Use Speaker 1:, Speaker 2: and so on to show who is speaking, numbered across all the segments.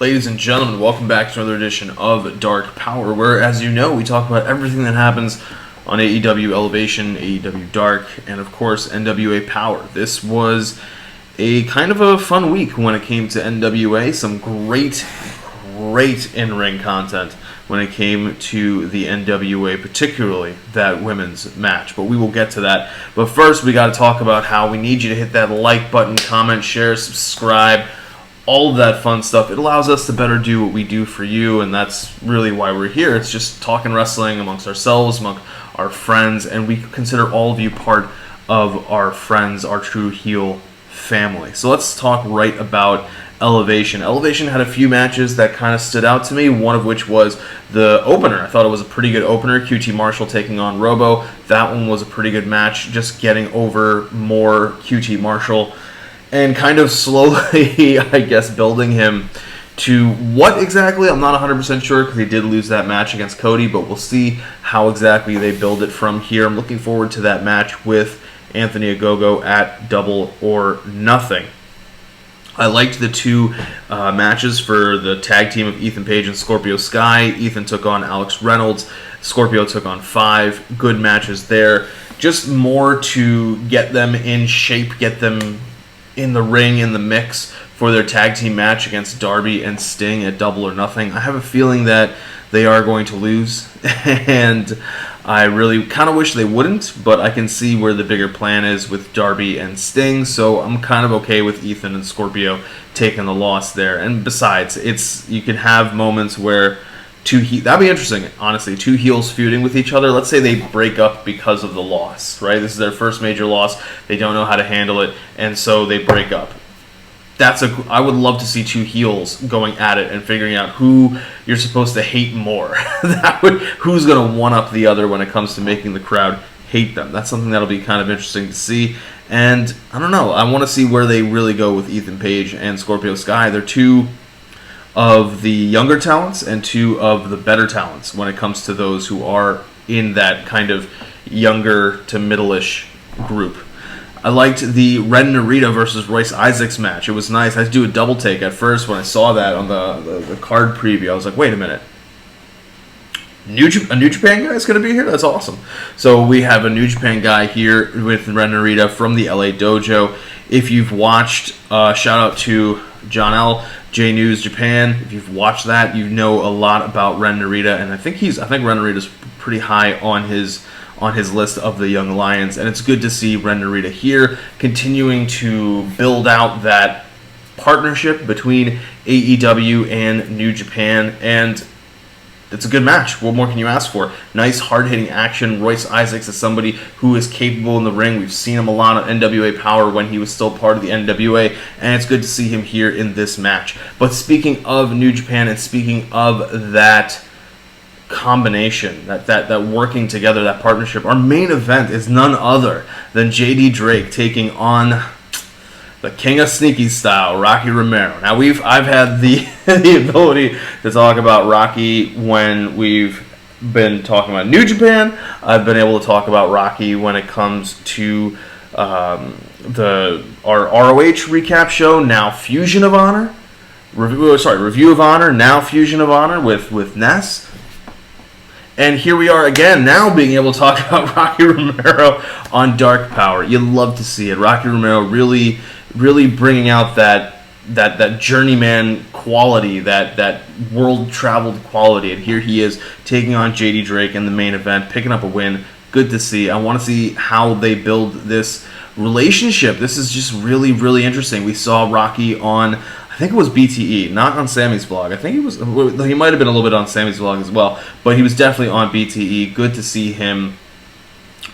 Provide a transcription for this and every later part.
Speaker 1: Ladies and gentlemen, welcome back to another edition of Dark Powerrr, where, as you know, we talk about everything that happens on AEW Elevation, AEW Dark, and of course NWA Powerrr. This was a kind of a fun week when it came to NWA. Some great in-ring content when it came to the NWA, particularly that women's match. But we will get to that. But first, we got to talk about how we need you to hit that like button, comment, share, subscribe, all of that fun stuff. It allows us to better do what we do for you, and that's really why we're here. It's just talking wrestling amongst ourselves, among our friends, and we consider all of you part of our friends, our true heel family. So let's talk right about Elevation. Elevation had a few matches that kind of stood out to me, one of which was the opener. I thought it was a pretty good opener, QT Marshall taking on Robo. That one was a pretty good match, just getting over more QT Marshall and kind of slowly, I guess, building him to what exactly, I'm not 100% sure, because he did lose that match against Cody, but we'll see how exactly they build it from here. I'm looking forward to that match with Anthony Ogogo at Double or Nothing. I liked the two matches for the tag team of Ethan Page and Scorpio Sky. Ethan took on Alex Reynolds. Scorpio took on Five. Good matches there. Just more to get them in shape, get them in the ring, in the mix for their tag team match against Darby and Sting at Double or Nothing. I have a feeling that they are going to lose, and I really kind of wish they wouldn't, but I can see where the bigger plan is with Darby and Sting, so I'm kind of okay with Ethan and Scorpio taking the loss there. And besides, you can have moments where that'd be interesting, honestly, two heels feuding with each other. Let's say they break up because of the loss, right? This is their first major loss. They don't know how to handle it, and so they break up. I would love to see two heels going at it and figuring out who you're supposed to hate more. Who's going to one-up the other when it comes to making the crowd hate them. That's something that'll be kind of interesting to see. And I don't know. I want to see where they really go with Ethan Page and Scorpio Sky. They're two of the younger talents and two of the better talents when it comes to those who are in that kind of younger to middle-ish group. I liked the Ren Narita versus Royce Isaacs match. It was nice. I had to do a double take at first when I saw that on the card preview. I was like, wait a minute. A New Japan guy is going to be here? That's awesome. So we have a New Japan guy here with Ren Narita from the LA Dojo. If you've watched, shout out to John L. J News Japan. If you've watched that, you know a lot about Ren Narita, and I think Ren Narita's pretty high on his list of the young lions, and it's good to see Ren Narita here continuing to build out that partnership between AEW and New Japan, and it's a good match. What more can you ask for? Nice, hard-hitting action. Royce Isaacs is somebody who is capable in the ring. We've seen him a lot on NWA Powerrr when he was still part of the NWA, and it's good to see him here in this match. But speaking of New Japan and speaking of that combination, that working together, that partnership, our main event is none other than JD Drake taking on the King of Sneaky Style, Rocky Romero. Now I've had the ability to talk about Rocky when we've been talking about New Japan. I've been able to talk about Rocky when it comes to our ROH recap show, now Fusion of Honor, Review of Honor, now Fusion of Honor with Ness. And here we are again, now being able to talk about Rocky Romero on Dark Powerrr. You love to see it. Rocky Romero really bringing out that journeyman quality, that world-traveled quality. And here he is taking on JD Drake in the main event, picking up a win. Good to see. I want to see how they build this relationship. This is just really interesting. We saw Rocky on, I think it was BTE, not on Sammy's vlog. I think he might have been a little bit on Sammy's vlog as well, but he was definitely on BTE. Good to see him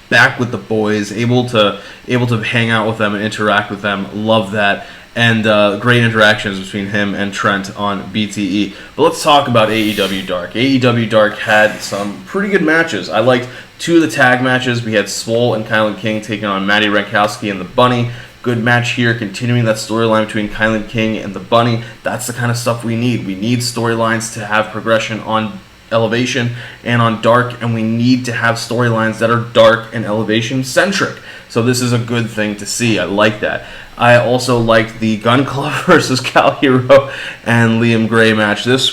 Speaker 1: back with the boys, able to hang out with them and interact with them. Love that. And great interactions between him and Trent on BTE. But let's talk about AEW Dark. AEW Dark had some pretty good matches. I liked two of the tag matches. We had Swole and Kylan King taking on Matty Rankowski and the Bunny. Good match here, continuing that storyline between Kylan King and the Bunny. That's the kind of stuff we need. We need storylines to have progression on Elevation and on Dark, and we need to have storylines that are Dark and Elevation centric. So this is a good thing to see. I like that. I also liked the Gun Club versus Cal Hero and Liam Gray match. This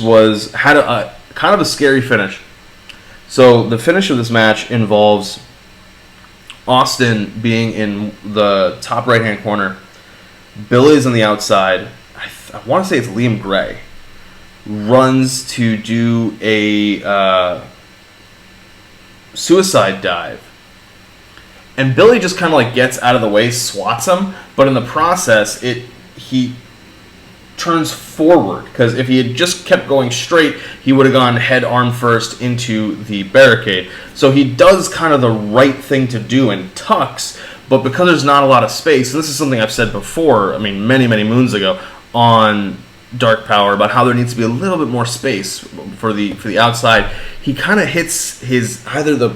Speaker 1: had a kind of a scary finish. So the finish of this match involves Austin being in the top right-hand corner. Billy's on the outside. I want to say it's Liam Gray. Runs to do a suicide dive. And Billy just kind of like gets out of the way, swats him, but in the process, he turns forward, because if he had just kept going straight, he would have gone head arm first into the barricade. So he does kind of the right thing to do and tucks, but because there's not a lot of space, and this is something I've said before, I mean many, many moons ago, on Dark Powerrr, about how there needs to be a little bit more space for the outside, he kind of hits either the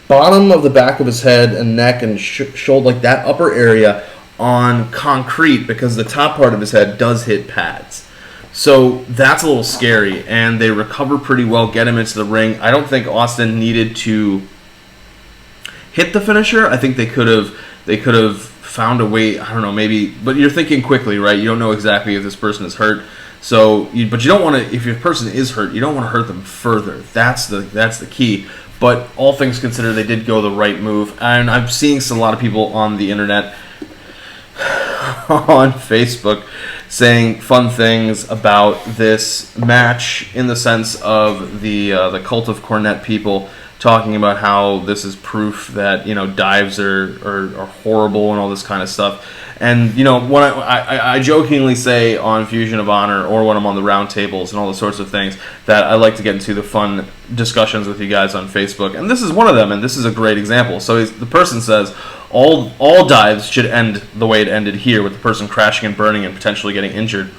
Speaker 1: bottom of the back of his head and neck and shoulder, like that upper area, on concrete, because the top part of his head does hit pads. So that's a little scary, and they recover pretty well, get him into the ring. I don't think Austin needed to hit the finisher. I think they could have found a way, I don't know, maybe, but you're thinking quickly, right? You don't know exactly if this person is hurt. But you don't want to, if your person is hurt, you don't want to hurt them further. That's the key. But all things considered, they did go the right move. And I'm seeing a lot of people on the internet, on Facebook, saying fun things about this match, in the sense of the Cult of Cornette people talking about how this is proof that, dives are horrible and all this kind of stuff. And, when I jokingly say on Fusion of Honor, or when I'm on the round tables and all the sorts of things, that I like to get into the fun discussions with you guys on Facebook. And this is one of them, and this is a great example. So the person says, all dives should end the way it ended here, with the person crashing and burning and potentially getting injured.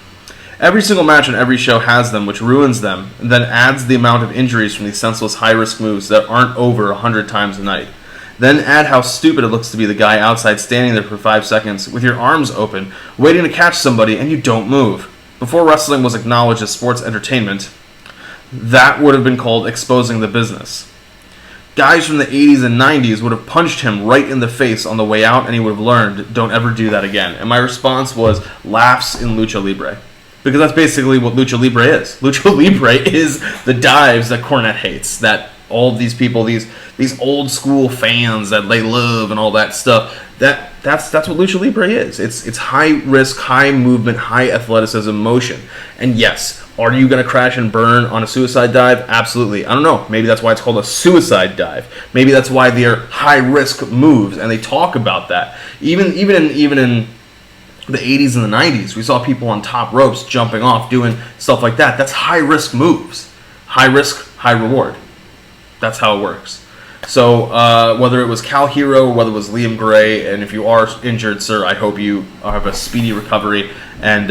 Speaker 1: Every single match on every show has them, which ruins them, and then adds the amount of injuries from these senseless high-risk moves that aren't over 100 times a night. Then add how stupid it looks to be the guy outside standing there for 5 seconds with your arms open, waiting to catch somebody, and you don't move. Before wrestling was acknowledged as sports entertainment, that would have been called exposing the business. Guys from the 80s and 90s would have punched him right in the face on the way out, and he would have learned, don't ever do that again. And my response was, laughs in Lucha Libre. Because that's basically what Lucha Libre is. Lucha Libre is the dives that Cornette hates, that all these people, these old school fans that they love and all that stuff, that's what Lucha Libre is. It's high risk, high movement, high athleticism motion. And yes, are you going to crash and burn on a suicide dive? Absolutely. I don't know. Maybe that's why it's called a suicide dive. Maybe that's why they're high risk moves, and they talk about that. Even in the 80s and the 90s, we saw people on top ropes jumping off, doing stuff like that. That's high risk moves. High risk, high reward. That's how it works. So whether it was Cal Hero or whether it was Liam Gray, and if you are injured, sir, I hope you have a speedy recovery, and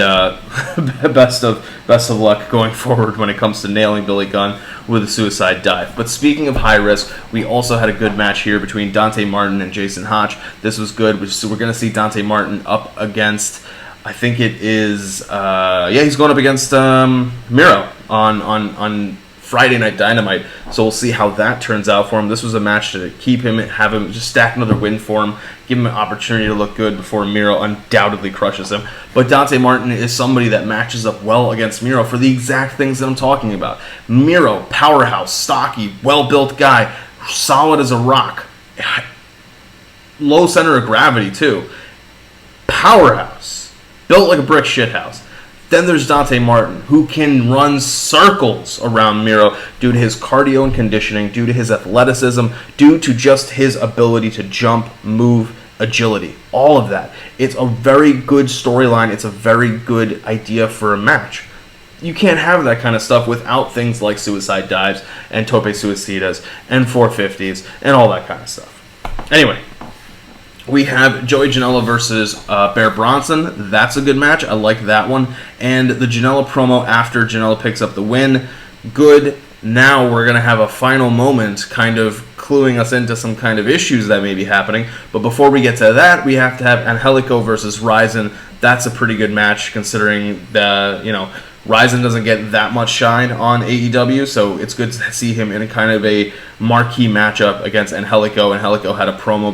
Speaker 1: best of luck going forward when it comes to nailing Billy Gunn with a suicide dive. But speaking of high risk, we also had a good match here between Dante Martin and Jason Hotch. This was good. We're going to see Dante Martin up against, I think it is, he's going up against Miro on Friday Night Dynamite, so we'll see how that turns out for him. This was a match to keep him, have him just stack another win for him, give him an opportunity to look good before Miro undoubtedly crushes him. But Dante Martin is somebody that matches up well against Miro for the exact things that I'm talking about. Miro, powerhouse, stocky, well-built guy, solid as a rock, low center of gravity too. Powerhouse, built like a brick shithouse. Then there's Dante Martin, who can run circles around Miro due to his cardio and conditioning, due to his athleticism, due to just his ability to jump, move, agility. All of that. It's a very good storyline. It's a very good idea for a match. You can't have that kind of stuff without things like suicide dives and tope suicidas and 450s and all that kind of stuff. Anyway, we have Joey Janela versus Bear Bronson. That's a good match. I like that one. And the Janela promo after Janela picks up the win. Good. Now we're going to have a final moment kind of cluing us into some kind of issues that may be happening. But before we get to that, we have to have Angelico versus Ryzen. That's a pretty good match considering the, Ryzen doesn't get that much shine on AEW, so it's good to see him in a kind of a marquee matchup against Angelico. Angelico had a promo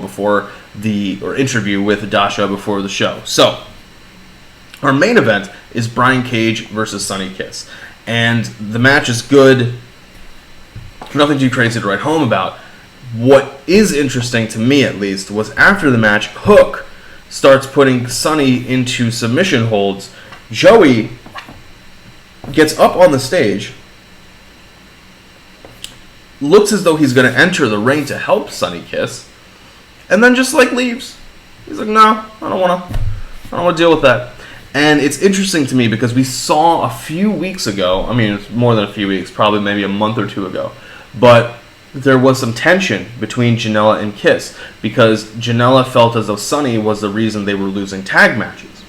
Speaker 1: interview with Dasha before the show. So, our main event is Brian Cage versus Sonny Kiss. And the match is good. Nothing too crazy to write home about. What is interesting to me, at least, was after the match, Hook starts putting Sonny into submission holds. Joey gets up on the stage, looks as though he's going to enter the ring to help Sonny Kiss, and then just leaves. He's like, no, I don't want to deal with that. And it's interesting to me because we saw a few weeks ago, it's more than a few weeks, probably maybe a month or two ago, but there was some tension between Janela and Kiss because Janela felt as though Sonny was the reason they were losing tag matches.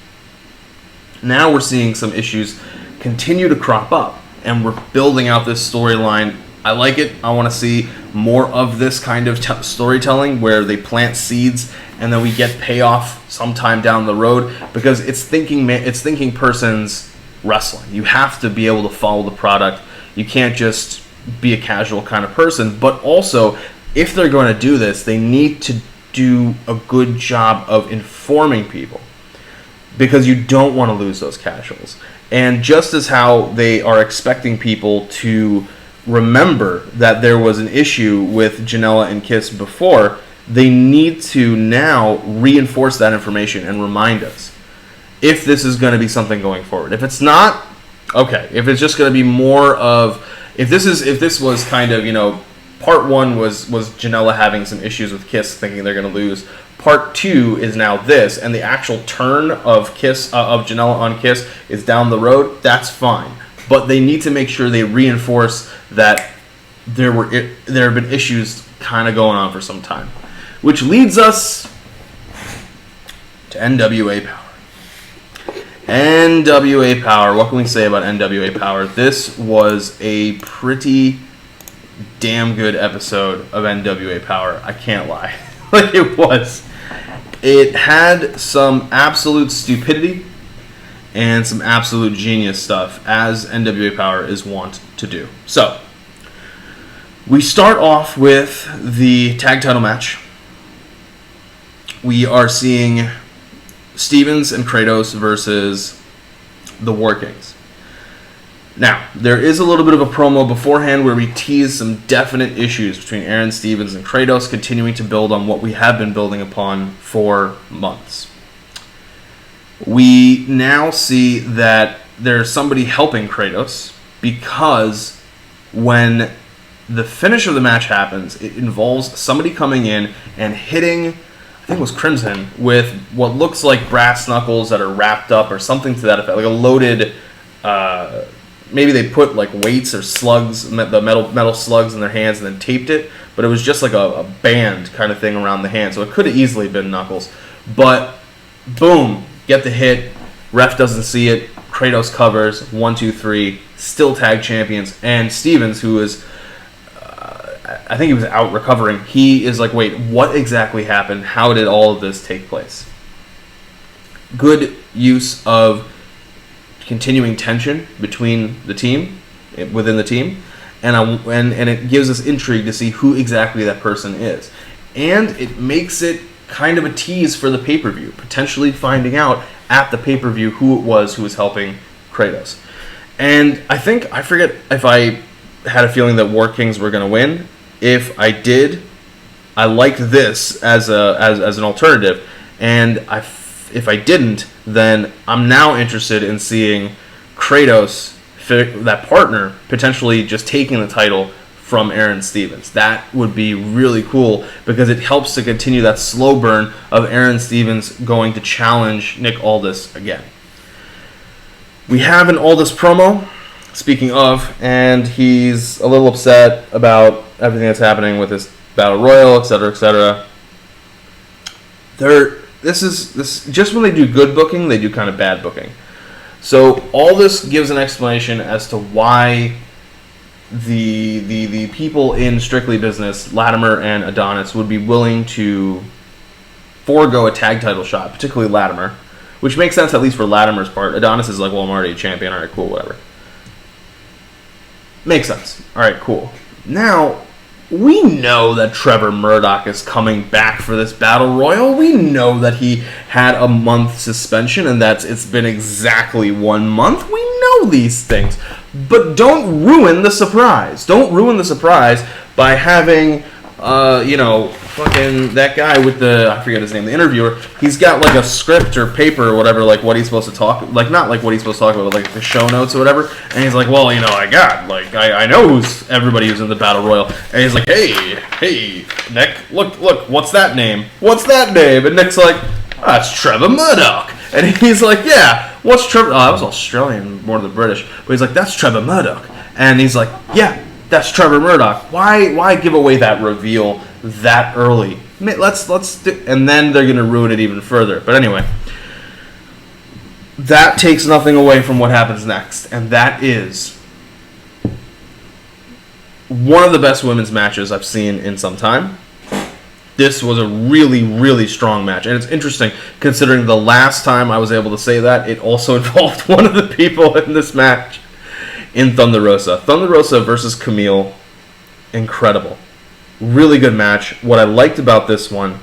Speaker 1: Now we're seeing some issues continue to crop up, and we're building out this storyline. I like it. I want to see more of this kind of storytelling where they plant seeds and then we get payoff sometime down the road, because it's thinking person's wrestling. You have to be able to follow the product. You can't just be a casual kind of person. But also, if they're going to do this, they need to do a good job of informing people, because you don't want to lose those casuals. And just as how they are expecting people to remember that there was an issue with Janela and Kiss before, they need to now reinforce that information and remind us if this is going to be something going forward. If it's not, okay. If it's just going to be more of, if this was kind of, part one was Janela having some issues with Kiss, thinking they're going to lose. Part two is now this, and the actual turn of Janela on Kiss is down the road. That's fine, but they need to make sure they reinforce that there have been issues kind of going on for some time, which leads us to NWA Powerrr. NWA Powerrr. What can we say about NWA Powerrr? This was a pretty damn good episode of NWA Powerrr. I can't lie. It was. It had some absolute stupidity and some absolute genius stuff, as NWA Powerrr is wont to do. So, we start off with the tag title match. We are seeing Stevens and Kratos versus the War Kings. Now, there is a little bit of a promo beforehand where we tease some definite issues between Aaron Stevens and Kratos, continuing to build on what we have been building upon for months. We now see that there's somebody helping Kratos, because when the finish of the match happens, it involves somebody coming in and hitting, I think it was Crimson, with what looks like brass knuckles that are wrapped up or something to that effect, like a loaded, maybe they put weights or slugs, the metal slugs in their hands and then taped it, but it was just like a band kind of thing around the hand, so it could have easily been knuckles. But boom, get the hit, ref doesn't see it, Kratos covers, 1, 2, 3, still tag champions, and Stevens, who is, I think he was out recovering, he is like, wait, what exactly happened? How did all of this take place? Good use of continuing tension between the team, within the team, and it gives us intrigue to see who exactly that person is. And it makes it kind of a tease for the pay-per-view, potentially finding out at the pay-per-view who it was who was helping Kratos. And I forget if I had a feeling that War Kings were going to win. If I did, I liked this as an alternative, and if I didn't, then I'm now interested in seeing Kratos, that partner, potentially just taking the title from Aaron Stevens. That would be really cool, because it helps to continue that slow burn of Aaron Stevens going to challenge Nick Aldis again. We have an Aldis promo, speaking of, and he's a little upset about everything that's happening with this Battle Royal, etc., etc. This just when they do good booking, they do kind of bad booking. So all this gives an explanation as to why the people in Strictly Business, Latimer and Adonis, would be willing to forego a tag title shot, particularly Latimer, which makes sense at least for Latimer's part. Adonis is like, well, I'm already a champion. All right, cool, whatever. Makes sense. All right, cool. Now, we know that Trevor Murdoch is coming back for this Battle Royal. We know that he had a month suspension and that it's been exactly 1 month. We know these things. But don't ruin the surprise. Don't ruin the surprise by having, fucking that guy with I forget his name, the interviewer. He's got like a script or paper or whatever, like what he's supposed to talk, like not like what he's supposed to talk about, but like the show notes or whatever. And he's like, well, I know everybody who's in the Battle Royal. And he's like, hey, Nick, look, what's that name? And Nick's like, that's Trevor Murdoch. And he's like, yeah, what's Trevor? Oh, I was Australian more than British. But he's like, that's Trevor Murdoch. And he's like, yeah, that's Trevor Murdoch. Why give away that reveal that early? Let's do, and then they're going to ruin it even further. But anyway, that takes nothing away from what happens next. And that is one of the best women's matches I've seen in some time. This was a really, really strong match. And it's interesting, considering the last time I was able to say that, it also involved one of the people in this match in Thunder Rosa. Thunder Rosa versus Camille, incredible. Really good match. What I liked about this one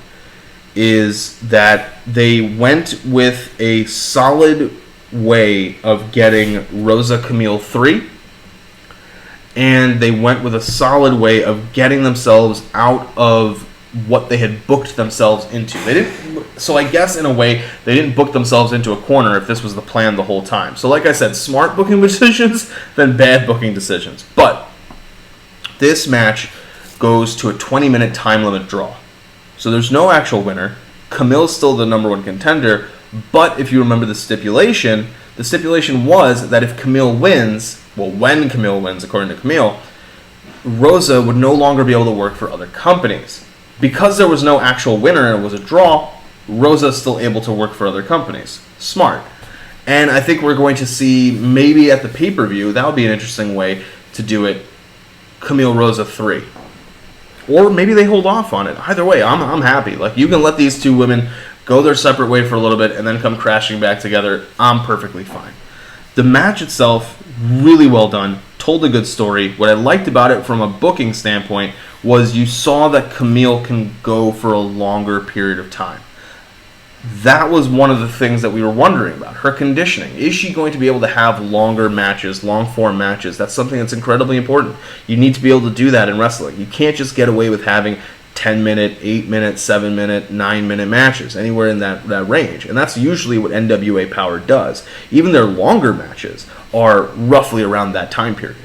Speaker 1: is that they went with a solid way of getting Rosa Camille 3. And they went with a solid way of getting themselves out of what they had booked themselves into. So I guess in a way they didn't book themselves into a corner if this was the plan the whole time. So like I said, smart booking decisions than bad booking decisions. But this match goes to a 20-minute time limit draw. So there's no actual winner. Camille's still the number one contender, but if you remember the stipulation was that if Camille wins, well, when Camille wins, according to Camille, Rosa would no longer be able to work for other companies. Because there was no actual winner and it was a draw, Rosa's still able to work for other companies. Smart. And I think we're going to see, maybe at the pay-per-view, that would be an interesting way to do it, Camille Rosa 3. Or maybe they hold off on it. Either way, I'm happy. Like, you can let these two women go their separate way for a little bit and then come crashing back together. I'm perfectly fine. The match itself, really well done. Told a good story. What I liked about it from a booking standpoint was you saw that Camille can go for a longer period of time. That was one of the things that we were wondering about. Her conditioning. Is she going to be able to have longer matches, long-form matches? That's something that's incredibly important. You need to be able to do that in wrestling. You can't just get away with having 10-minute, 8-minute, 7-minute, 9-minute matches, anywhere in that range. And that's usually what NWA Powerrr does. Even their longer matches are roughly around that time period.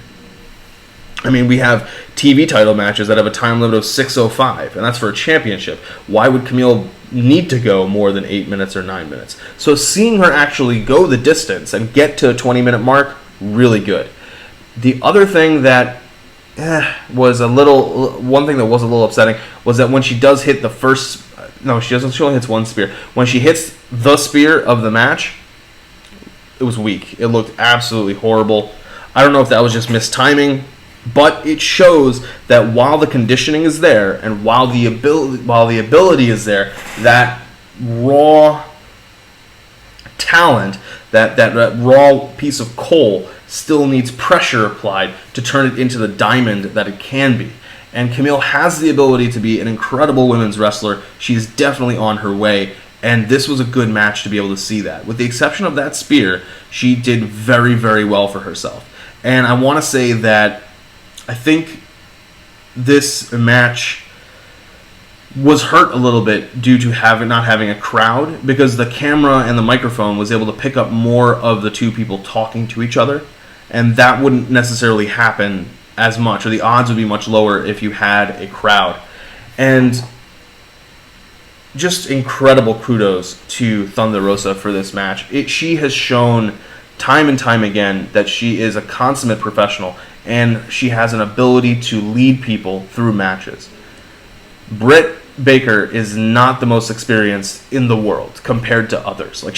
Speaker 1: I mean, we have TV title matches that have a time limit of 6:05, and that's for a championship. Why would Camille need to go more than 8 minutes or 9 minutes? So seeing her actually go the distance and get to a 20-minute mark, really good. The other thing that was one thing that was a little upsetting was that when she does hit the first, no, she doesn't. She only hits one spear. When she hits the spear of the match, it was weak. It looked absolutely horrible. I don't know if that was just mistiming. But it shows that while the conditioning is there and while the ability is there, that raw talent, that raw piece of coal still needs pressure applied to turn it into the diamond that it can be. And Camille has the ability to be an incredible women's wrestler. She's definitely on her way. And this was a good match to be able to see that. With the exception of that spear, she did very, very well for herself. And I want to say that I think this match was hurt a little bit due to not having a crowd, because the camera and the microphone was able to pick up more of the two people talking to each other, and that wouldn't necessarily happen as much, or the odds would be much lower if you had a crowd. And just incredible kudos to Thunder Rosa for this match. She has shown time and time again that she is a consummate professional, and she has an ability to lead people through matches. Britt Baker is not the most experienced in the world compared to others. Like,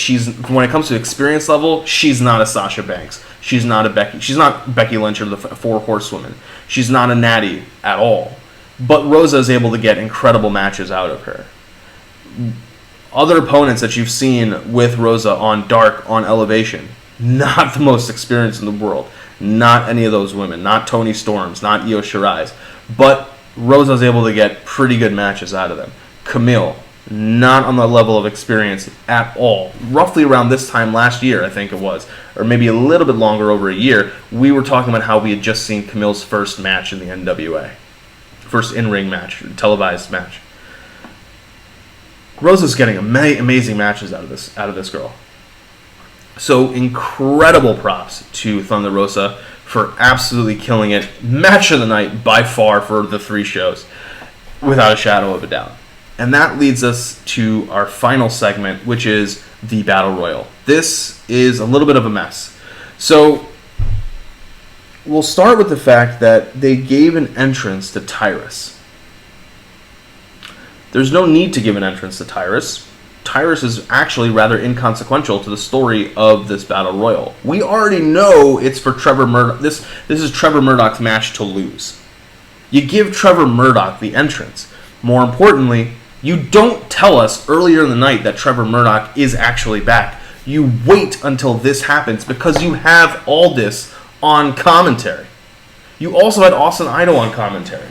Speaker 1: when it comes to experience level, she's not a Sasha Banks. She's not Becky Lynch or the Four Horsewomen. She's not a Natty at all. But Rosa is able to get incredible matches out of her. other opponents that you've seen with Rosa on Dark, on Elevation, not the most experienced in the world. Not any of those women. Not Toni Storms. Not Io Shirai's. But Rosa's able to get pretty good matches out of them. Camille, not on the level of experience at all. Roughly around this time last year, I think it was, or maybe a little bit longer, over a year, we were talking about how we had just seen Camille's first match in the NWA. First in-ring match, televised match. Rosa's getting amazing matches out of this girl. So incredible props to Thunder Rosa for absolutely killing it. Match of the night by far for the 3 shows, without a shadow of a doubt. And that leads us to our final segment, which is the Battle Royal. This is a little bit of a mess. So we'll start with the fact that they gave an entrance to Tyrus. There's no need to give an entrance to Tyrus. Tyrus is actually rather inconsequential to the story of this Battle Royal. We already know it's for Trevor Murdoch. This is Trevor Murdoch's match to lose. You give Trevor Murdoch the entrance. More importantly, you don't tell us earlier in the night that Trevor Murdoch is actually back. You wait until this happens because you have Aldis on commentary. You also had Austin Idol on commentary.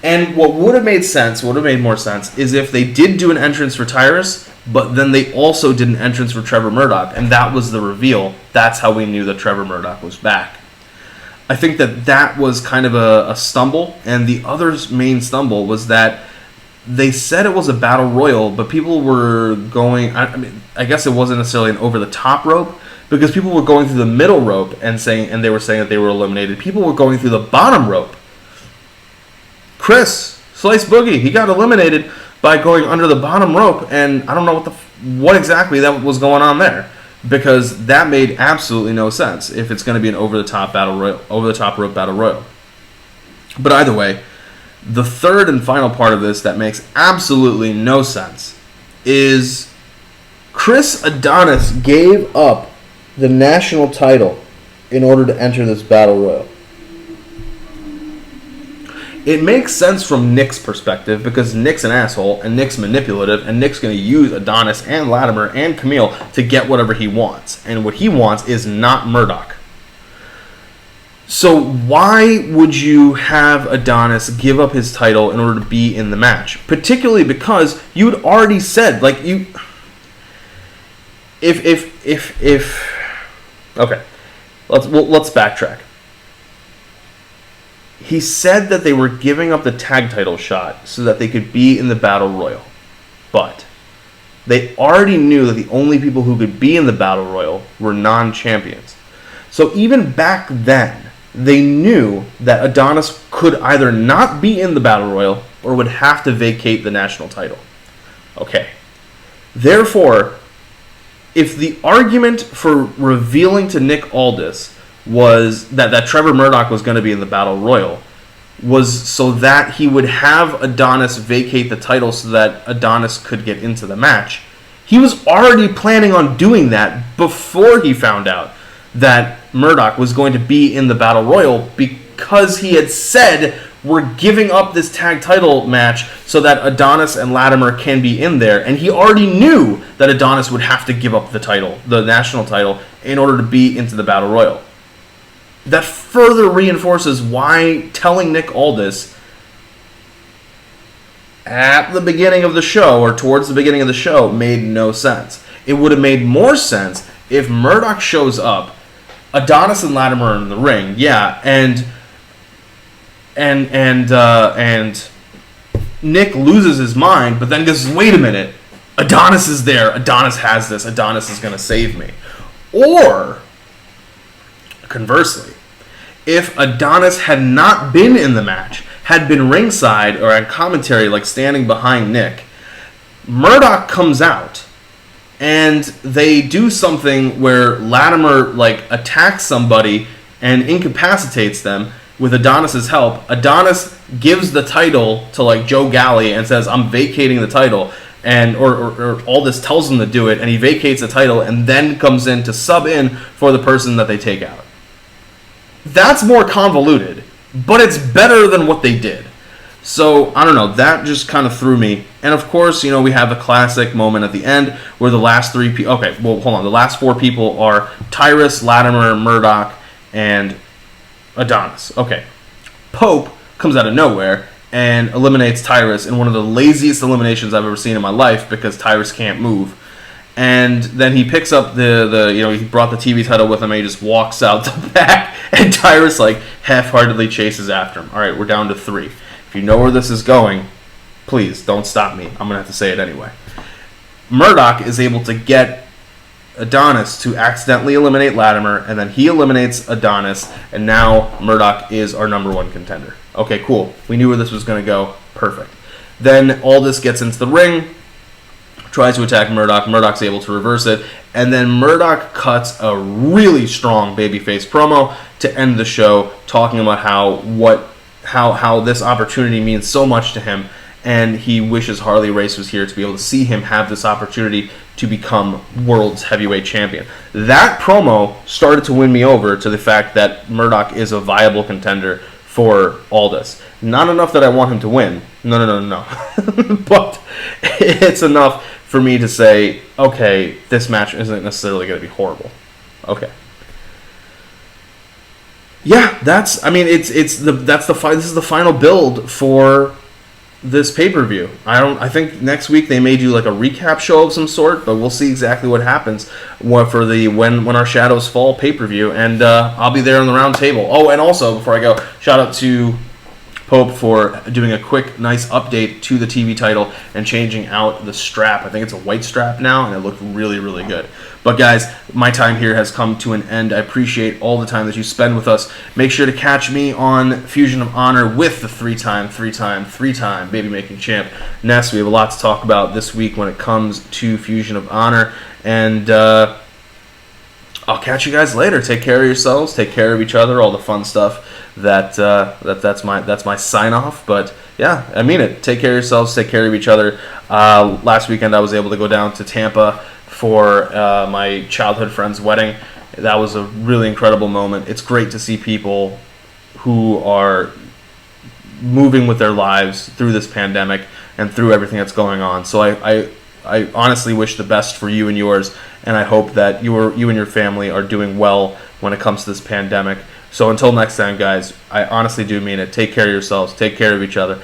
Speaker 1: And what would have made sense, would have made more sense, is if they did do an entrance for Tyrus, but then they also did an entrance for Trevor Murdoch, and that was the reveal. That's how we knew that Trevor Murdoch was back. I think that was kind of a stumble, and the other main stumble was that they said it was a battle royal, but people were going, I guess it wasn't necessarily an over-the-top rope, because people were going through the middle rope and they were saying that they were eliminated. People were going through the bottom rope. Chris, Slice Boogie, he got eliminated by going under the bottom rope, and I don't know what exactly that was going on there, because that made absolutely no sense if it's going to be an over-the-top rope battle royal. But either way, the third and final part of this that makes absolutely no sense is Chris Adonis gave up the national title in order to enter this battle royal. It makes sense from Nick's perspective because Nick's an asshole and Nick's manipulative and Nick's going to use Adonis and Latimer and Camille to get whatever he wants. And what he wants is not Murdoch. So why would you have Adonis give up his title in order to be in the match? Particularly because you had already said, like, you... Okay, let's backtrack. He said that they were giving up the tag title shot so that they could be in the Battle Royal. But they already knew that the only people who could be in the Battle Royal were non-champions. So even back then, they knew that Adonis could either not be in the Battle Royal or would have to vacate the national title. Okay. Therefore, if the argument for revealing to Nick Aldis was that Trevor Murdoch was going to be in the Battle Royal was so that he would have Adonis vacate the title so that Adonis could get into the match, he was already planning on doing that before he found out that Murdoch was going to be in the Battle Royal, because he had said, we're giving up this tag title match so that Adonis and Latimer can be in there. And he already knew that Adonis would have to give up the title, the national title, in order to be into the Battle Royal. That further reinforces why telling Nick Aldis at the beginning of the show, or towards the beginning of the show, made no sense. It would have made more sense if Murdoch shows up, Adonis and Latimer are in the ring, yeah, and Nick loses his mind, but then goes, wait a minute, Adonis is there, Adonis has this, Adonis is going to save me. Or, conversely, if Adonis had not been in the match, had been ringside or at commentary, like standing behind Nick, Murdoch comes out, and they do something where Latimer like attacks somebody and incapacitates them with Adonis's help. Adonis gives the title to like Joe Galley and says, I'm vacating the title, and or Aldis tells him to do it, and he vacates the title and then comes in to sub in for the person that they take out. That's more convoluted, but it's better than what they did. So, I don't know, that just kind of threw me. And of course, we have the classic moment at the end where the last three people, okay, well, hold on, the last four people are Tyrus, Latimer, Murdoch, and Adonis. Okay, Pope comes out of nowhere and eliminates Tyrus in one of the laziest eliminations I've ever seen in my life because Tyrus can't move. And then he picks up he brought the TV title with him and he just walks out the back and Tyrus half-heartedly chases after him. All right, we're down to 3. If you know where this is going, please don't stop me. I'm going to have to say it anyway. Murdoch is able to get Adonis to accidentally eliminate Latimer, and then he eliminates Adonis, and now Murdoch is our number 1 contender. Okay, cool. We knew where this was going to go. Perfect. Then Aldis gets into the ring, tries to attack Murdoch. Murdoch's able to reverse it, and then Murdoch cuts a really strong babyface promo to end the show, talking about how this opportunity means so much to him, and he wishes Harley Race was here to be able to see him have this opportunity to become world's heavyweight champion. That promo started to win me over to the fact that Murdoch is a viable contender for Aldis. Not enough that I want him to win. No. But it's enough for me to say, okay, this match isn't necessarily going to be horrible. Okay. Yeah, this is the final build for this pay-per-view. I think next week they may do a recap show of some sort, but we'll see exactly what happens for the when our shadows fall pay-per-view, and I'll be there on the round table. Oh, and also before I go, shout out to Pope for doing a quick, nice update to the TV title and changing out the strap. I think it's a white strap now, and it looked really, really good. But guys, my time here has come to an end. I appreciate all the time that you spend with us. Make sure to catch me on Fusion of Honor with the three-time baby-making champ, Ness. We have a lot to talk about this week when it comes to Fusion of Honor. And I'll catch you guys later. Take care of yourselves. Take care of each other. All the fun stuff. That's my sign off. But yeah, I mean it. Take care of yourselves. Take care of each other. Last weekend I was able to go down to Tampa for my childhood friend's wedding. That was a really incredible moment. It's great to see people who are moving with their lives through this pandemic and through everything that's going on. So I honestly wish the best for you and yours, and I hope that you and your family are doing well when it comes to this pandemic. So until next time, guys, I honestly do mean it. Take care of yourselves. Take care of each other.